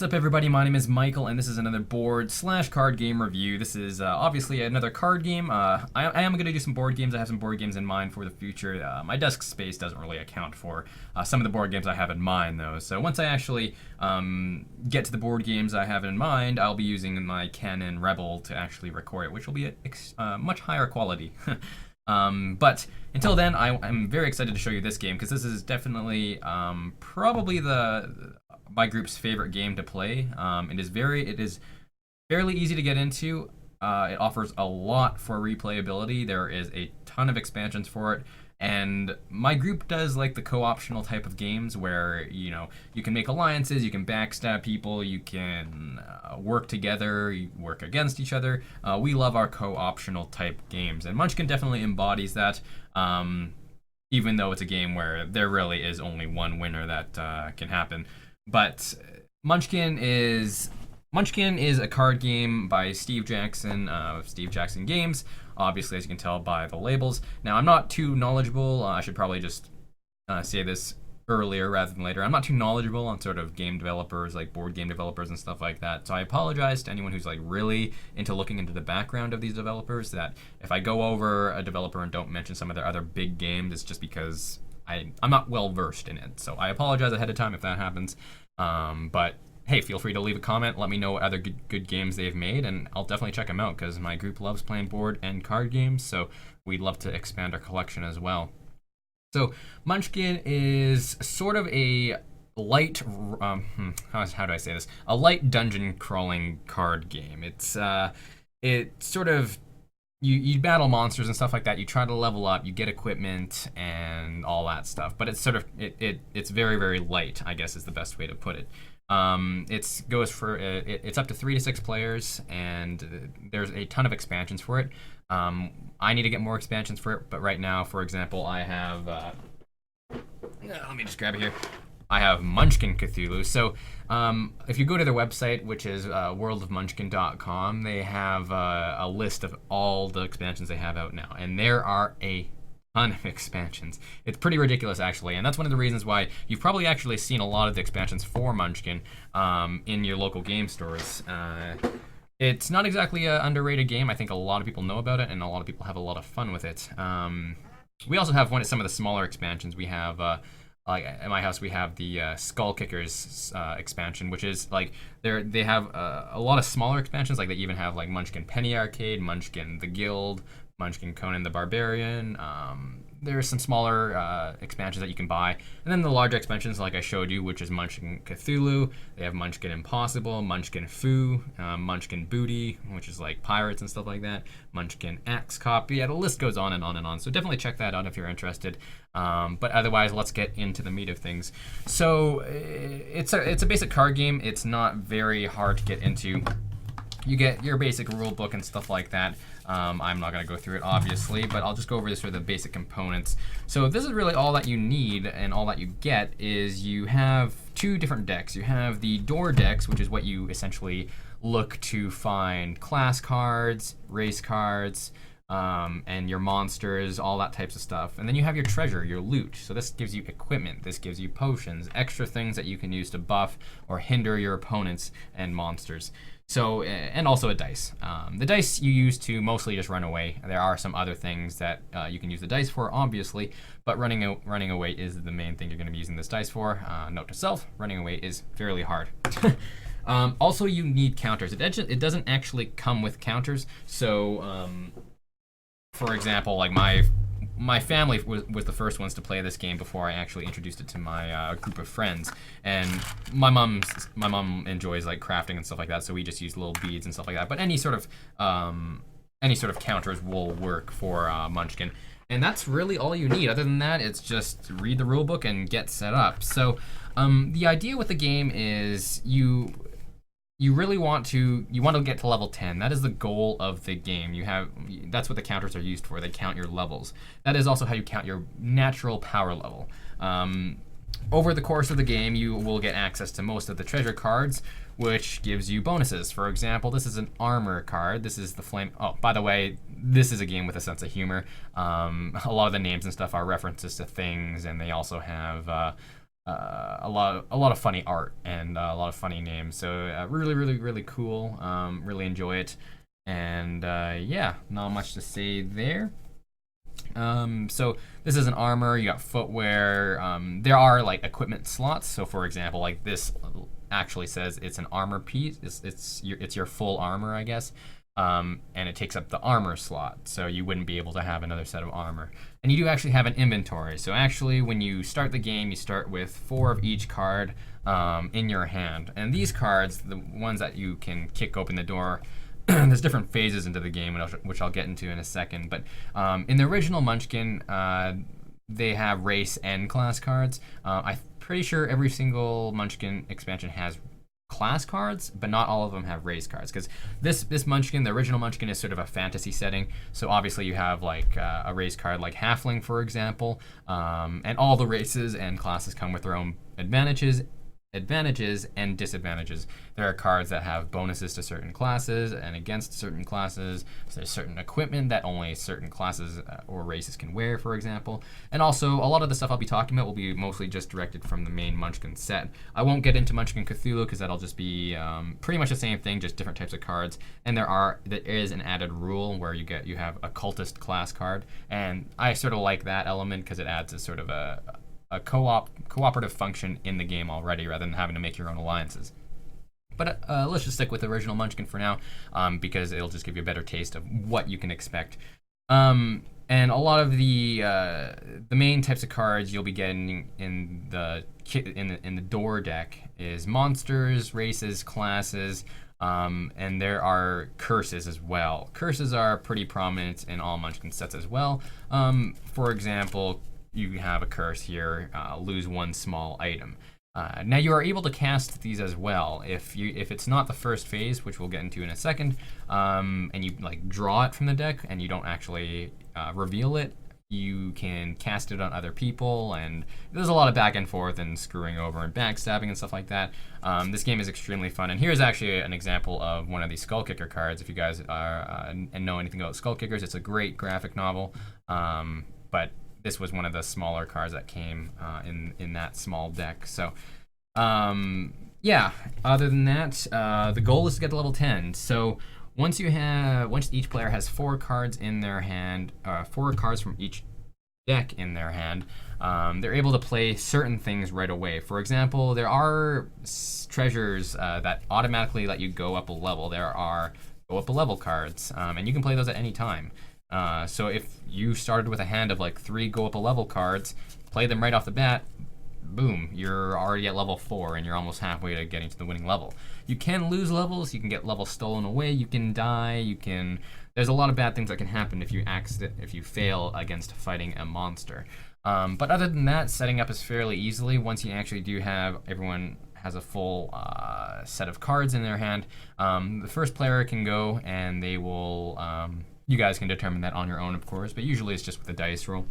What's up, everybody? My name is Michael, and this is another board slash card game review. This is obviously another card game. I am going to do some board games. I have some board games in mind for the future. My desk space doesn't really account for some of the board games I have in mind, though. So once I actually get to the board games I have in mind, I'll be using my Canon Rebel to actually record it, which will be a much higher quality. But until then, I'm very excited to show you this game because this is definitely probably my group's favorite game to play. It is fairly easy to get into. It offers a lot for replayability. There is a ton of expansions for it. And my group does like the co-optional type of games where, you can make alliances, you can backstab people, you can work together, you work against each other. We love our co-optional type games. And Munchkin definitely embodies that, even though it's a game where there really is only one winner that can happen. But Munchkin is a card game by Steve Jackson of Steve Jackson Games. Obviously, as you can tell by the labels. Now, I'm not too knowledgeable. I should probably just say this earlier rather than later. I'm not too knowledgeable on sort of game developers, like board game developers and stuff like that. So I apologize to anyone who's like really into looking into the background of these developers. That if I go over a developer and don't mention some of their other big games, it's just because I'm not well versed in it. So I apologize ahead of time if that happens. But hey, feel free to leave a comment. Let me know what other good games they've made, and I'll definitely check them out because my group loves playing board and card games, so we'd love to expand our collection as well. So Munchkin is sort of a light, how do I say this? A light dungeon crawling card game. It's sort of you battle monsters and stuff like that. You try to level up, you get equipment and all that stuff. But it's sort of it's very, very light, I guess is the best way to put it. It's up to 3 to 6 players, and there's a ton of expansions for it. I need to get more expansions for it, but right now, for example, I have let me just grab it here. I have Munchkin Cthulhu. So if you go to their website, which is worldofmunchkin.com, they have a list of all the expansions they have out now. And there are a ton of expansions. It's pretty ridiculous, actually. And that's one of the reasons why you've probably actually seen a lot of the expansions for Munchkin in your local game stores. It's not exactly an underrated game. I think a lot of people know about it, and a lot of people have a lot of fun with it. We also have some of the smaller expansions. We have... like at my house, we have the Skull Kickers expansion, which is like they have a lot of smaller expansions. Like they even have like Munchkin Penny Arcade, Munchkin the Guild, Munchkin Conan the Barbarian. There's some smaller expansions that you can buy, and then the larger expansions, like I showed you, which is Munchkin Cthulhu. They have Munchkin Impossible, Munchkin Foo, Munchkin Booty, which is like pirates and stuff like that. Munchkin Axe Copy. Yeah, the list goes on and on and on. So definitely check that out if you're interested. But otherwise, let's get into the meat of things. So it's a basic card game. It's not very hard to get into. You get your basic rule book and stuff like that. I'm not going to go through it, obviously, but I'll just go over this for the basic components. So this is really all that you need, and all that you get is you have 2 different decks. You have the door decks, which is what you essentially look to find class cards, race cards, and your monsters, all that types of stuff. And then you have your treasure, your loot. So this gives you equipment, this gives you potions, extra things that you can use to buff or hinder your opponents and monsters. So, and also a dice. The dice you use to mostly just run away. There are some other things that you can use the dice for, obviously, but running away is the main thing you're going to be using this dice for. Note to self, running away is fairly hard. Also, you need counters. It doesn't actually come with counters. So, for example, like my family was the first ones to play this game before I actually introduced it to my group of friends. And my mom enjoys like crafting and stuff like that, so we just use little beads and stuff like that. But any sort of counters will work for Munchkin. And that's really all you need. Other than that, it's just read the rule book and get set up. So the idea with the game is you really want to get to level 10. That is the goal of the game. That's what the counters are used for. They count your levels. That is also how you count your natural power level. Over the course of the game, you will get access to most of the treasure cards, which gives you bonuses. For example, this is an armor card. This is the flame. Oh, by the way, this is a game with a sense of humor. A lot of the names and stuff are references to things, and they also have a lot of funny art and a lot of funny names. So really cool. Really enjoy it. And yeah, not much to say there. So this is an armor. You got footwear. There are like equipment slots. So for example, like this actually says it's an armor piece. It's your full armor, I guess. And it takes up the armor slot, so you wouldn't be able to have another set of armor. And you do actually have an inventory. So actually, when you start the game, you start with 4 of each card in your hand. And these cards, the ones that you can kick open the door, there's different phases into the game, which I'll get into in a second. But in the original Munchkin, they have race and class cards. I'm pretty sure every single Munchkin expansion has class cards, but not all of them have race cards, because this Munchkin, the original Munchkin, is sort of a fantasy setting. So obviously you have like a race card like Halfling, for example, and all the races and classes come with their own advantages and disadvantages. There are cards that have bonuses to certain classes and against certain classes. So there's certain equipment that only certain classes or races can wear, for example. And also, a lot of the stuff I'll be talking about will be mostly just directed from the main Munchkin set. I won't get into Munchkin Cthulhu because that'll just be pretty much the same thing, just different types of cards. And there is an added rule where you have a cultist class card, and I sort of like that element because it adds a sort of a cooperative function in the game already, rather than having to make your own alliances. But let's just stick with the original Munchkin for now, because it'll just give you a better taste of what you can expect. And a lot of the main types of cards you'll be getting in the door deck is monsters, races, classes, and there are curses as well. Curses are pretty prominent in all Munchkin sets as well. For example, you have a curse here, lose 1 small item. Now you are able to cast these as well. If it's not the first phase, which we'll get into in a second, and you like draw it from the deck and you don't actually reveal it, you can cast it on other people, and there's a lot of back and forth and screwing over and backstabbing and stuff like that. This game is extremely fun, and here's actually an example of one of these Skull Kicker cards. If you guys are and know anything about Skull Kickers, it's a great graphic novel, but this was one of the smaller cards that came in that small deck. So, yeah. Other than that, the goal is to get to level 10. So once each player has 4 cards in their hand, 4 cards from each deck in their hand, they're able to play certain things right away. For example, there are treasures that automatically let you go up a level. There are go up a level cards, and you can play those at any time. So if you started with a hand of like 3 go up a level cards, play them right off the bat, boom, you're already at level 4 and you're almost halfway to getting to the winning level. You can lose levels, you can get levels stolen away, you can die, there's a lot of bad things that can happen if you fail against fighting a monster. But other than that, setting up is fairly easily once you actually do have everyone has a full set of cards in their hand. The first player can go and they will you guys can determine that on your own, of course, but usually it's just with a dice roll.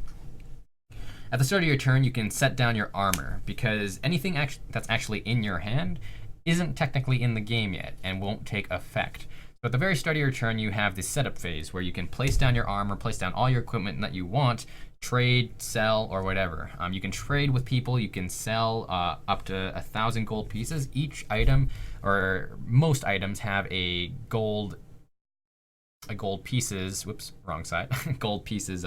At the start of your turn, you can set down your armor, because anything that's actually in your hand isn't technically in the game yet and won't take effect. So at the very start of your turn, you have this setup phase where you can place down your armor, place down all your equipment that you want, trade, sell, or whatever. You can trade with people, you can sell up to 1,000 gold pieces. Each item, or most items, have a gold pieces, whoops, wrong side, gold pieces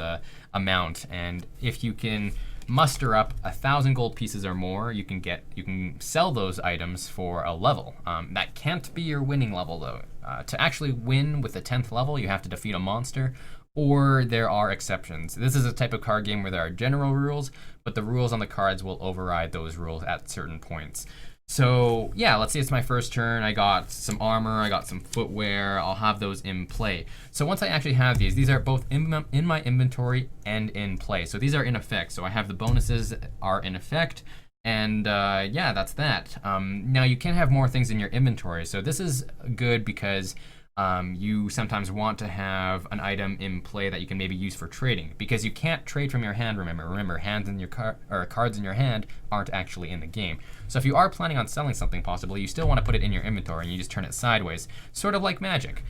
amount, and if you can muster up 1,000 gold pieces or more, you can sell those items for a level. That can't be your winning level though. To actually win with the 10th level, you have to defeat a monster, or there are exceptions. This is a type of card game where there are general rules, but the rules on the cards will override those rules at certain points. So yeah, let's say it's my first turn. I got some armor, I got some footwear. I'll have those in play. So once I actually have these are both in my inventory and in play. So these are in effect. So I have the bonuses are in effect, and yeah, that's that. Now you can have more things in your inventory. So this is good because you sometimes want to have an item in play that you can maybe use for trading, because you can't trade from your hand. Remember, hands in your cards in your hand aren't actually in the game. So if you are planning on selling something, possibly you still want to put it in your inventory and you just turn it sideways, sort of like Magic,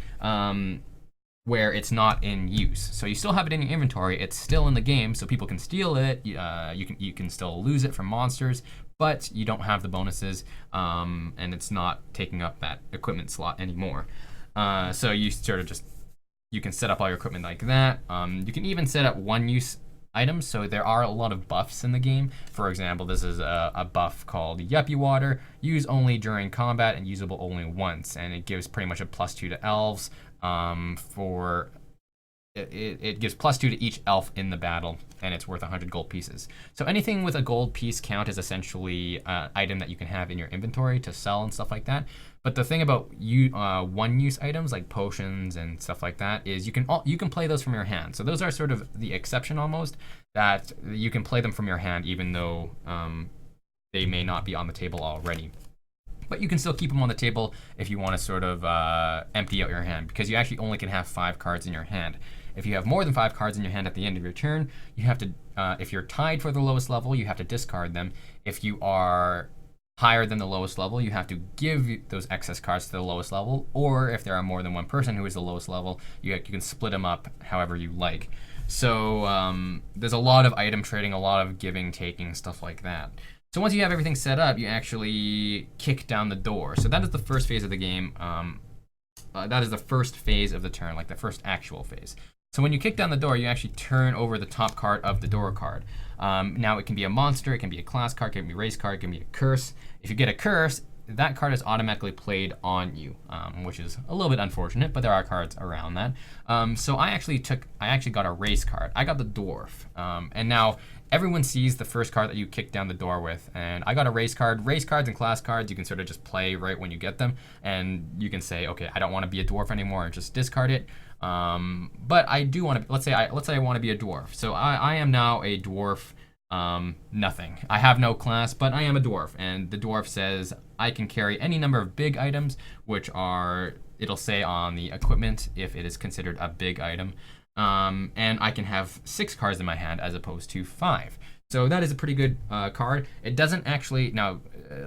where it's not in use. So you still have it in your inventory, it's still in the game, so people can steal it. You can still lose it from monsters, but you don't have the bonuses, and it's not taking up that equipment slot anymore. So you sort of just, you can set up all your equipment like that. You can even set up one-use items, so there are a lot of buffs in the game. For example, this is a buff called Yuppie Water, used only during combat and usable only once, and it gives pretty much a +2 to elves. It gives +2 to each elf in the battle, and it's worth 100 gold pieces. So anything with a gold piece count is essentially an item that you can have in your inventory to sell and stuff like that. But the thing about one-use items like potions and stuff like that is you can play those from your hand. So those are sort of the exception almost, that you can play them from your hand even though they may not be on the table already. But you can still keep them on the table if you want to sort of empty out your hand, because you actually only can have 5 cards in your hand. If you have more than 5 cards in your hand at the end of your turn, you have to, if you're tied for the lowest level, you have to discard them. If you are higher than the lowest level, you have to give those excess cards to the lowest level, or if there are more than one person who is the lowest level, you can split them up however you like. So there's a lot of item trading, a lot of giving, taking, stuff like that. So once you have everything set up, you actually kick down the door. So that is the first phase of the game. That is the first phase of the turn, like the first actual phase. So when you kick down the door, you actually turn over the top card of the door card. Now it can be a monster, it can be a class card, it can be a race card, it can be a curse. If you get a curse, that card is automatically played on you, which is a little bit unfortunate, but there are cards around that. So I actually got a race card. I got the dwarf, and now everyone sees the first card that you kick down the door with, and I got a race card. Race cards and class cards you can sort of just play right when you get them, and you can say, okay, I don't want to be a dwarf anymore, and just discard it. But I do want to. Let's say I want to be a dwarf. So I am now a dwarf. Nothing. I have no class, but I am a dwarf, and the dwarf says I can carry any number of big items, which are, it'll say on the equipment if it is considered a big item. And I can have 6 cards in my hand as opposed to 5. So that is a pretty good card. It doesn't actually, now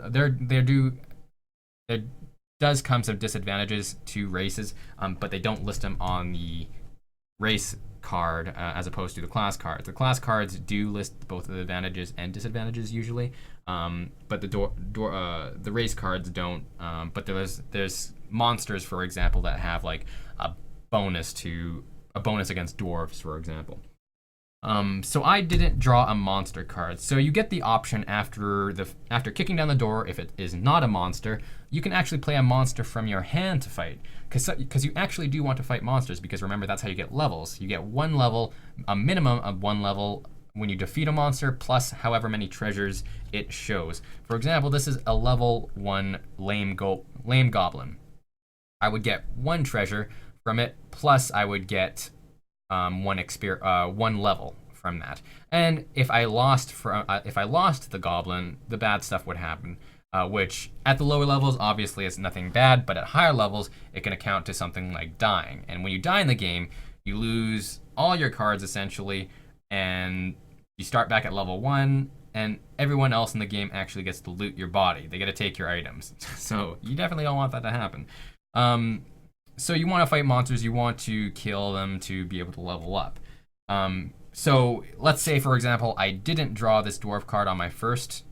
there does come some disadvantages to races, but they don't list them on the race card as opposed to the class cards. The class cards do list both the advantages and disadvantages usually, but the race cards don't. But there's monsters, for example, that have like a bonus against dwarves, for example. So I didn't draw a monster card. So you get the option after kicking down the door, if it is not a monster, you can actually play a monster from your hand to fight. Because you actually do want to fight monsters, because remember, that's how you get levels. You get 1 level, a minimum of 1 level when you defeat a monster, plus however many treasures it shows. For example, this is a level 1 lame goblin. I would get 1 treasure from it, plus I would get 1 level from that. And if I lost the goblin, the bad stuff would happen. Which at the lower levels obviously is nothing bad, but at higher levels it can account to something like dying. And when you die in the game, you lose all your cards essentially, and you start back at level 1, and everyone else in the game actually gets to loot your body. They get to take your items. So you definitely don't want that to happen. So you want to fight monsters, you want to kill them to be able to level up. So let's say, for example, I didn't draw this dwarf card on my first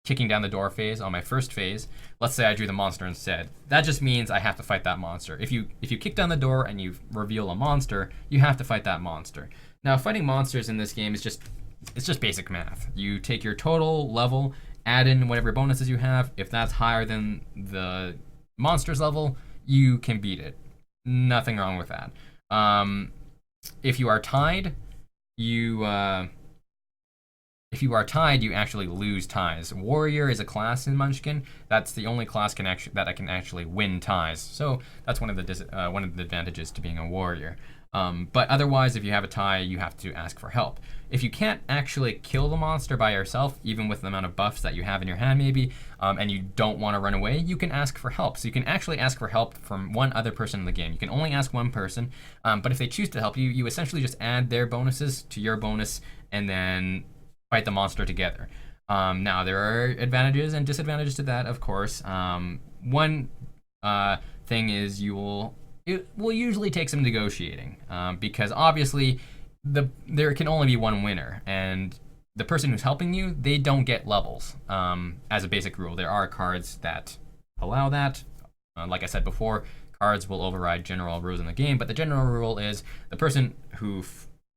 kicking down the door phase, on my first phase. Let's say I drew the monster instead. That just means I have to fight that monster. If you kick down the door and you reveal a monster, you have to fight that monster. Now, fighting monsters in this game is just basic math. You take your total level, add in whatever bonuses you have. If that's higher than the monster's level, you can beat it. Nothing wrong with that. If you are tied, you actually lose ties. Warrior is a class in Munchkin. That's the only class that I can actually win ties. So that's one of the advantages to being a warrior. But otherwise, if you have a tie, you have to ask for help. If you can't actually kill the monster by yourself, even with the amount of buffs that you have in your hand maybe, and you don't want to run away, you can ask for help. So you can actually ask for help from one other person in the game. You can only ask one person, but if they choose to help you, you essentially just add their bonuses to your bonus and then fight the monster together. Now, there are advantages and disadvantages to that, of course. One thing is it will usually take some negotiating, because obviously there can only be one winner, and the person who's helping you, they don't get levels. As a basic rule, there are cards that allow that. Like I said before, cards will override general rules in the game, but the general rule is the person who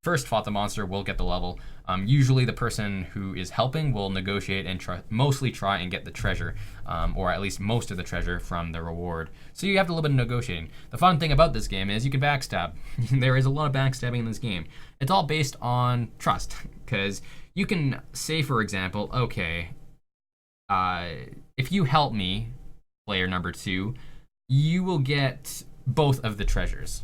first fought the monster will get the level. Usually the person who is helping will negotiate and mostly try and get the treasure, or at least most of the treasure from the reward. So you have a little bit of negotiating. The fun thing about this game is you can backstab. There is a lot of backstabbing in this game. It's all based on trust, because you can say, for example, okay, if you help me, player number 2, you will get both of the treasures.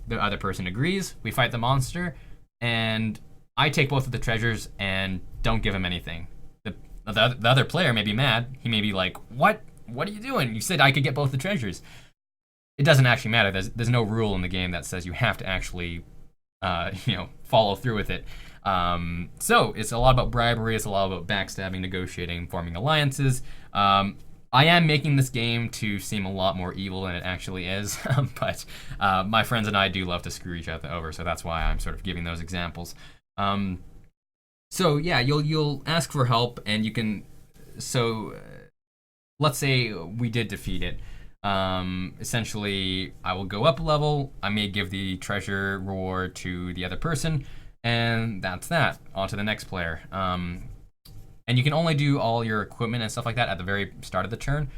The other person agrees, we fight the monster, and I take both of the treasures and don't give him anything. The other player may be mad. He may be like, what are you doing? You said I could get both the treasures. It doesn't actually matter. There's no rule in the game that says you have to actually follow through with it. So it's a lot about bribery. It's a lot about backstabbing, negotiating, forming alliances. I am making this game to seem a lot more evil than it actually is, but my friends and I do love to screw each other over, so that's why I'm sort of giving those examples. So yeah, you'll ask for help, and you can. So let's say we did defeat it. Essentially, I will go up a level. I may give the treasure reward to the other person, and that's that. On to the next player. And you can only do all your equipment and stuff like that at the very start of the turn,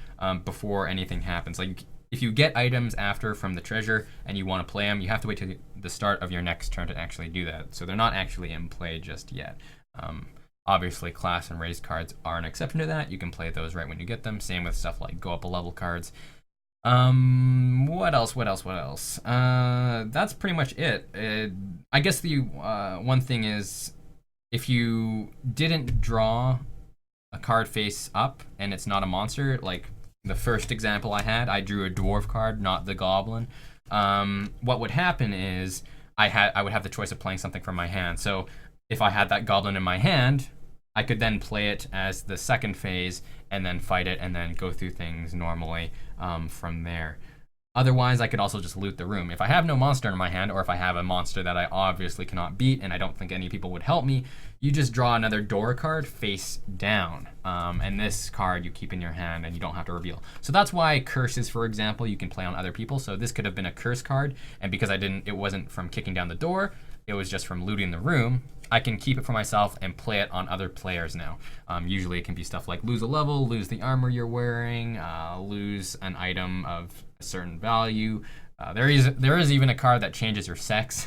before anything happens. Like, if you get items after from the treasure and you want to play them, you have to wait till the start of your next turn to actually do that. So they're not actually in play just yet. Obviously, class and raise cards are an exception to that. You can play those right when you get them. Same with stuff like go up a level cards. What else? That's pretty much it. I guess the one thing is, if you didn't draw a card face up and it's not a monster, like the first example I had, I drew a dwarf card, not the goblin. What would happen is I would have the choice of playing something from my hand. So if I had that goblin in my hand, I could then play it as the second phase and then fight it and then go through things normally from there. Otherwise, I could also just loot the room. If I have no monster in my hand, or if I have a monster that I obviously cannot beat and I don't think any people would help me, you just draw another door card face down. And this card you keep in your hand and you don't have to reveal. So that's why curses, for example, you can play on other people. So this could have been a curse card, and because it wasn't from kicking down the door, it was just from looting the room, I can keep it for myself and play it on other players now. Usually it can be stuff like lose a level, lose the armor you're wearing, lose an item of a certain value. There is even a card that changes your sex.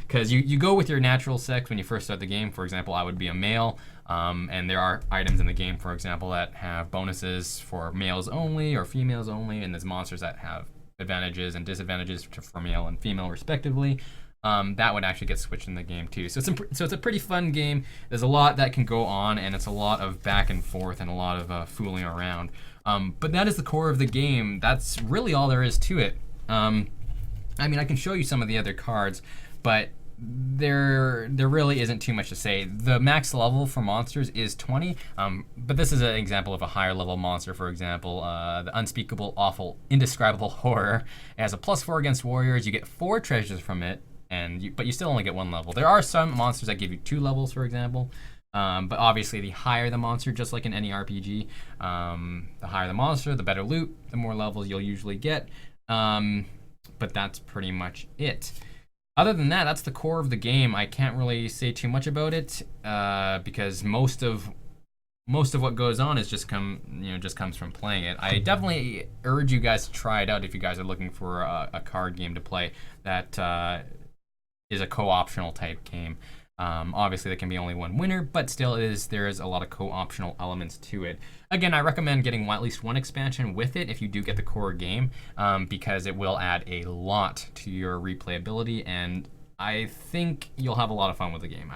Because you go with your natural sex when you first start the game. For example, I would be a male, and there are items in the game, for example, that have bonuses for males only or females only, and there's monsters that have advantages and disadvantages for male and female respectively. That would actually get switched in the game too. So it's a pretty fun game. There's a lot that can go on, and it's a lot of back and forth and a lot of fooling around. But that is the core of the game. That's really all there is to it. I mean, I can show you some of the other cards, but there really isn't too much to say. The max level for monsters is 20, but this is an example of a higher level monster. For example, the unspeakable, awful, indescribable horror. It has a +4 against warriors. You get 4 treasures from it, but you still only get 1 level. There are some monsters that give you 2 levels, for example. But obviously, the higher the monster, just like in any RPG, the higher the monster, the better loot, the more levels you'll usually get. But that's pretty much it. Other than that, that's the core of the game. I can't really say too much about it because most of what goes on is just comes from playing it. I definitely urge you guys to try it out if you guys are looking for a card game to play that is a co-optional type game. Obviously, there can be only one winner, but still, there is a lot of co-optional elements to it. Again, I recommend getting at least 1 expansion with it if you do get the core game, because it will add a lot to your replayability, and I think you'll have a lot of fun with the game.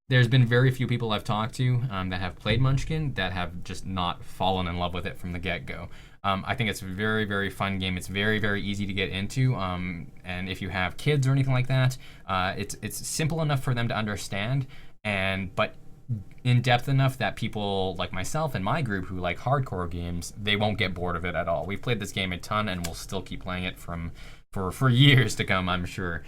There's been very few people I've talked to that have played Munchkin that have just not fallen in love with it from the get-go. I think it's a very, very fun game. It's very, very easy to get into, and if you have kids or anything like that, it's simple enough for them to understand, but in depth enough that people like myself and my group who like hardcore games, they won't get bored of it at all. We've played this game a ton, and we'll still keep playing it for for years to come, I'm sure.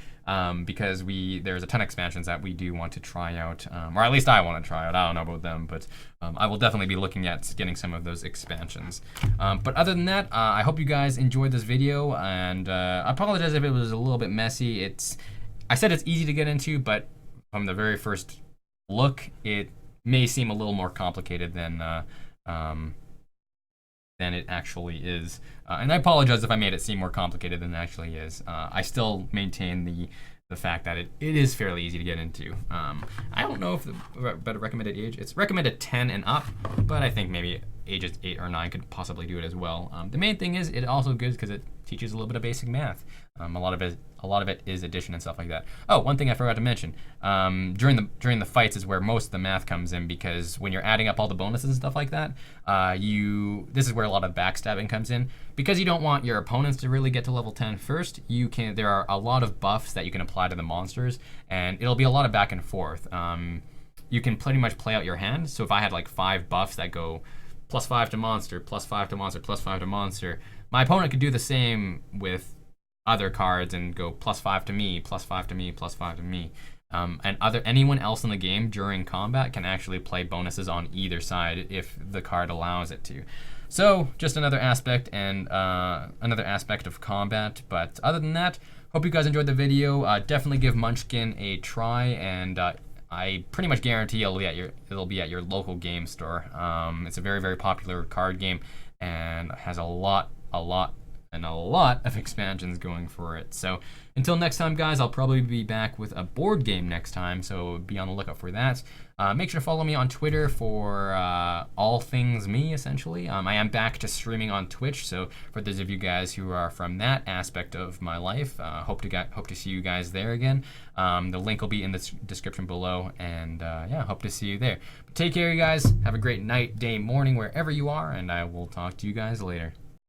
Because there's a ton of expansions that we do want to try out, or at least I want to try out. I don't know about them, but I will definitely be looking at getting some of those expansions. But other than that, I hope you guys enjoyed this video, and I apologize if it was a little bit messy. I said it's easy to get into, but from the very first look, it may seem a little more complicated than it actually is. And I apologize if I made it seem more complicated than it actually is. I still maintain the fact that it is fairly easy to get into. I don't know if the better recommended age, it's recommended 10 and up, but I think maybe ages 8 or 9 could possibly do it as well. The main thing is it also good because it teaches a little bit of basic math. A lot of it is addition and stuff like that. Oh, one thing I forgot to mention. During the fights is where most of the math comes in, because when you're adding up all the bonuses and stuff like that, this is where a lot of backstabbing comes in. Because you don't want your opponents to really get to level 10 first, there are a lot of buffs that you can apply to the monsters, and it'll be a lot of back and forth. You can pretty much play out your hand. So if I had like 5 buffs that go +5 to monster, +5 to monster, +5 to monster, my opponent could do the same with other cards and go +5 to me, +5 to me, +5 to me. And anyone else in the game during combat can actually play bonuses on either side if the card allows it to. So just another aspect of combat. But other than that, hope you guys enjoyed the video. Definitely give Munchkin a try, and I pretty much guarantee it'll be at your local game store. It's a very, very popular card game and has a lot of expansions going for it. So until next time, guys, I'll probably be back with a board game next time, so be on the lookout for that. Make sure to follow me on Twitter for all things me, essentially. I am back to streaming on Twitch, so for those of you guys who are from that aspect of my life, hope to see you guys there again. The link will be in the description below, and yeah, hope to see you there. But take care, you guys. Have a great night, day, morning, wherever you are, and I will talk to you guys later.